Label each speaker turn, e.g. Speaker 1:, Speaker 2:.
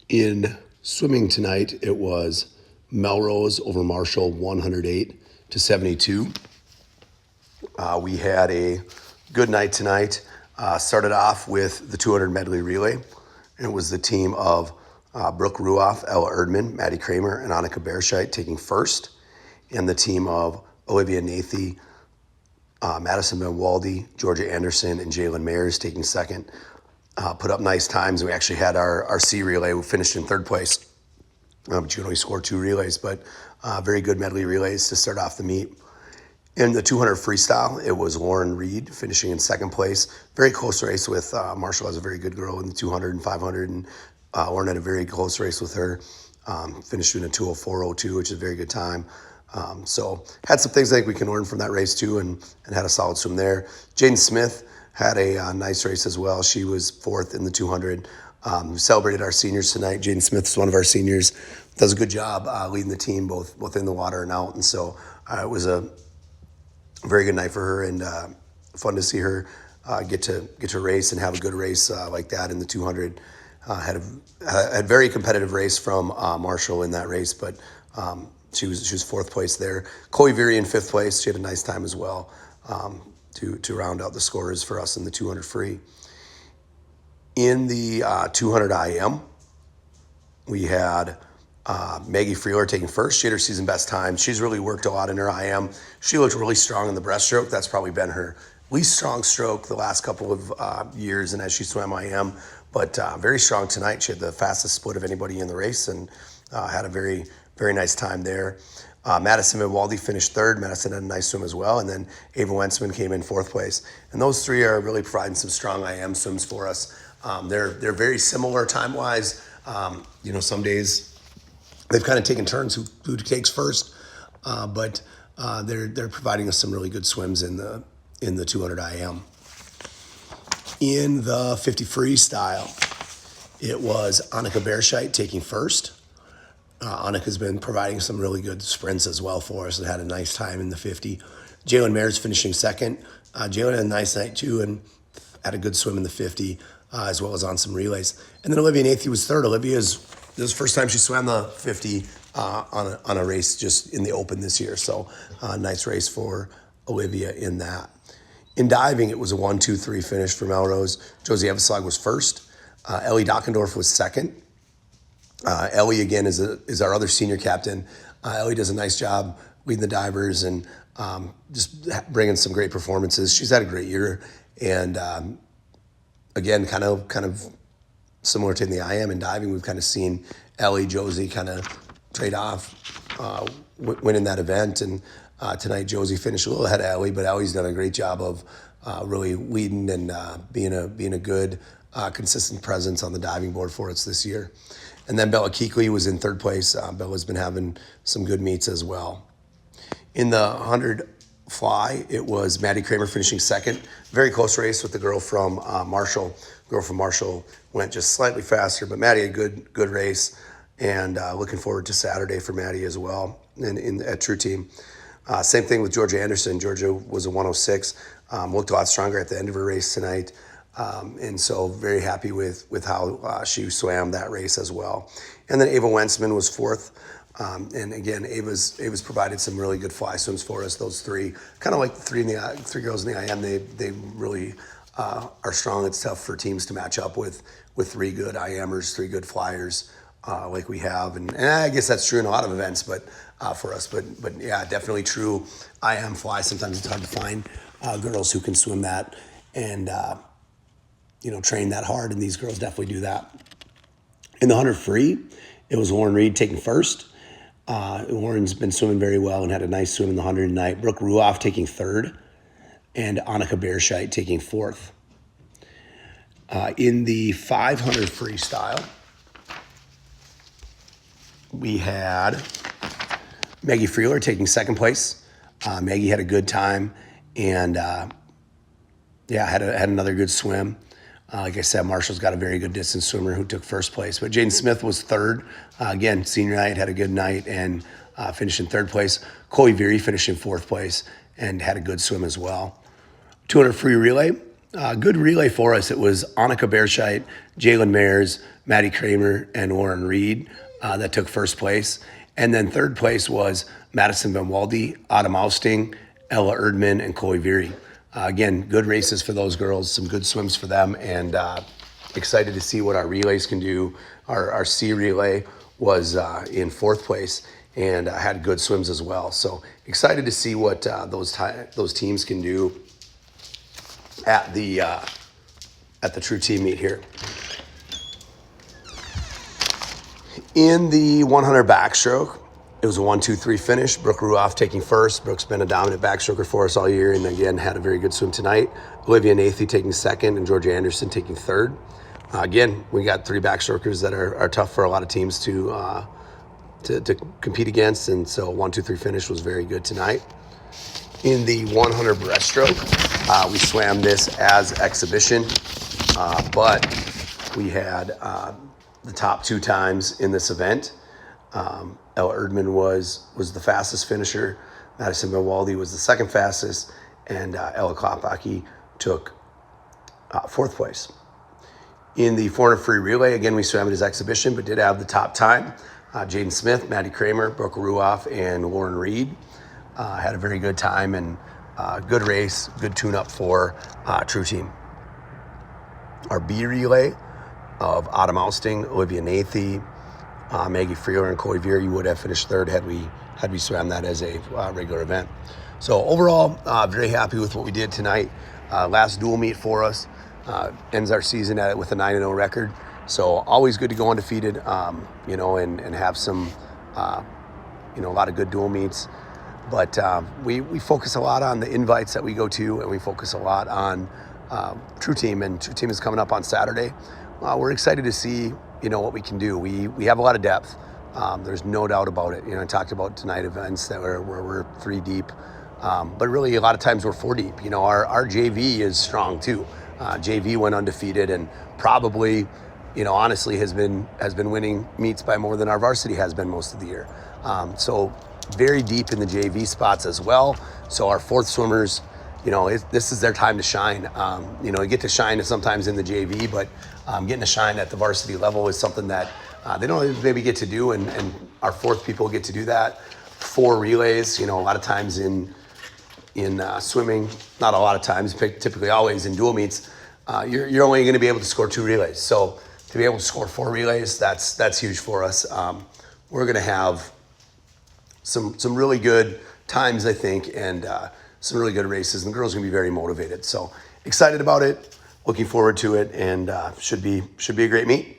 Speaker 1: In swimming tonight, it was Melrose over Marshall 108-72. We had a good night tonight. Started off with the 200 medley relay. And it was the team of Brooke Ruoff, Ella Erdman, Maddie Kramer, and Annika Berscheit taking first. And the team of Olivia Nathy, Madison Van Walde, Georgia Anderson, and Jalen Mayers taking second. Put up nice times. We actually had our C relay. We finished in third place. But you can only score 2 relays, but very good medley relays to start off the meet. In the 200 freestyle, it was Lauren Reed finishing in second place. Very close race with Marshall has a very good girl in the 200 and 500, and Lauren had a very close race with her. Finished in a 204.02, which is a very good time. So had some things I think we can learn from that race too, and had a solid swim there. Jaden Smith had a nice race as well. She was fourth in the 200. We celebrated our seniors tonight. Jaden Smith is one of our seniors. Does a good job leading the team both in the water and out. And so it was a very good night for her, and fun to see her get to race and have a good race like that in the 200. Had a very competitive race from Marshall in that race, but she was fourth place there. Chloe Veary in fifth place. She had a nice time as well. To round out the scorers for us in the 200 free. In the 200 IM, we had Maggie Freeler taking first. She had her season best time. She's really worked a lot in her IM. She looked really strong in the breaststroke. That's probably been her least strong stroke the last couple of years, and as she swam IM, but very strong tonight. She had the fastest split of anybody in the race, and had a very, very nice time there. Madison Van Walde finished third. Madison had a nice swim as well. And then Ava Wentzman came in fourth place. And those three are really providing some strong IM swims for us. They're very similar time-wise. Some days they've kind of taken turns who takes first. But they're providing us some really good swims in the 200 IM. In the 50 freestyle, it was Annika Berscheit taking first. Annika's been providing some really good sprints as well for us and had a nice time in the 50. Jalen Mayer's finishing second. Jalen had a nice night too and had a good swim in the 50 as well as on some relays. And then Olivia Nathy was third. This is the first time she swam the 50 on a race just in the open this year. So nice race for Olivia in that. In diving, it was a 1-2-3 finish for Melrose. Josie Eveslag was first. Ellie Dockendorf was second. Ellie, again, is our other senior captain. Ellie does a nice job leading the divers and just bringing some great performances. She's had a great year. And, again, kind of similar to in the IM and diving, we've kind of seen Ellie, Josie kind of trade off, winning that event. And tonight, Josie finished a little ahead of Ellie, but Ellie's done a great job of really leading and being a good, consistent presence on the diving board for us this year. And then Bella Keekley was in third place. Bella's been having some good meets as well. In the 100 fly, it was Maddie Kramer finishing second. Very close race with the girl from Marshall. The girl from Marshall went just slightly faster, but Maddie had a good race. And looking forward to Saturday for Maddie as well at True Team. Same thing with Georgia Anderson. Georgia was a 106. Looked a lot stronger at the end of her race tonight. And so very happy with how she swam that race as well. And then Ava Wentzman was fourth. And again, Ava's provided some really good fly swims for us. Those three, kind of like the three girls in the IM, they really are strong. It's tough for teams to match up with 3 good IMers, 3 good flyers like we have. And I guess that's true in a lot of events, but for us. But yeah, definitely true IM fly. Sometimes it's hard to find girls who can swim that and train that hard, and these girls definitely do that. In the 100 free, it was Lauren Reed taking first. Lauren's been swimming very well and had a nice swim in the 100 tonight. Brooke Ruoff taking third, and Annika Berscheit taking fourth. In the 500 freestyle, we had Maggie Freeler taking second place. Maggie had a good time and had another good swim. Like I said, Marshall's got a very good distance swimmer who took first place. But Jaden Smith was third. Again, senior night, had a good night and finished in third place. Chloe Veary finished in fourth place and had a good swim as well. 200 free relay, Good relay for us. It was Annika Bearscheit, Jalen Mayers, Maddie Kramer, and Warren Reed that took first place. And then third place was Madison Van Walde, Autumn Ousting, Ella Erdman, and Chloe Veery. Again, good races for those girls, some good swims for them, and excited to see what our relays can do. Our C relay was in fourth place and had good swims as well. So excited to see what those teams can do at the True Team meet here. In the 100 backstroke, it was a 1-2-3 finish. Brooke Ruoff taking first. Brooke's been a dominant backstroker for us all year and again had a very good swim tonight. Olivia Nathan taking second and Georgia Anderson taking third. Again, we got three backstrokers that are tough for a lot of teams to compete against, and so 1-2-3 finish was very good tonight. In the 100 breaststroke, we swam this as exhibition, but we had the top two times in this event. Ella Erdman was the fastest finisher. Madison Van Walde was the second fastest, and Ella Klopacki took fourth place. In the 400 free relay, again, we swam it as exhibition, but did have the top time. Jaden Smith, Maddie Kramer, Brooke Ruoff, and Warren Reed had a very good time and good race, good tune-up for True Team. Our B relay of Autumn Ousting, Olivia Nathan, Maggie Freeler, and Chloe Veer, you would have finished third had we swam that as a regular event. So overall, very happy with what we did tonight. Last dual meet for us. Ends our season with a 9-0 record. So always good to go undefeated, and have some, a lot of good dual meets. But we focus a lot on the invites that we go to, and we focus a lot on True Team. And True Team is coming up on Saturday. We're excited to see, what we can do. We have a lot of depth. There's no doubt about it. I talked about tonight events where we're 3 deep. But really, a lot of times we're 4 deep. Our JV is strong too. JV went undefeated and probably, honestly has been winning meets by more than our varsity has been most of the year. So very deep in the JV spots as well. So our fourth swimmers, this is their time to shine. You get to shine sometimes in the JV, but getting to shine at the varsity level is something that they don't maybe get to do, and our fourth people get to do that. 4 relays, a lot of times in swimming, not a lot of times, typically always in dual meets, you're only going to be able to score 2 relays. So to be able to score 4 relays, that's huge for us. We're going to have some really good times, I think, and some really good races, and the girls are going to be very motivated. So excited about it, looking forward to it, and should be a great meet.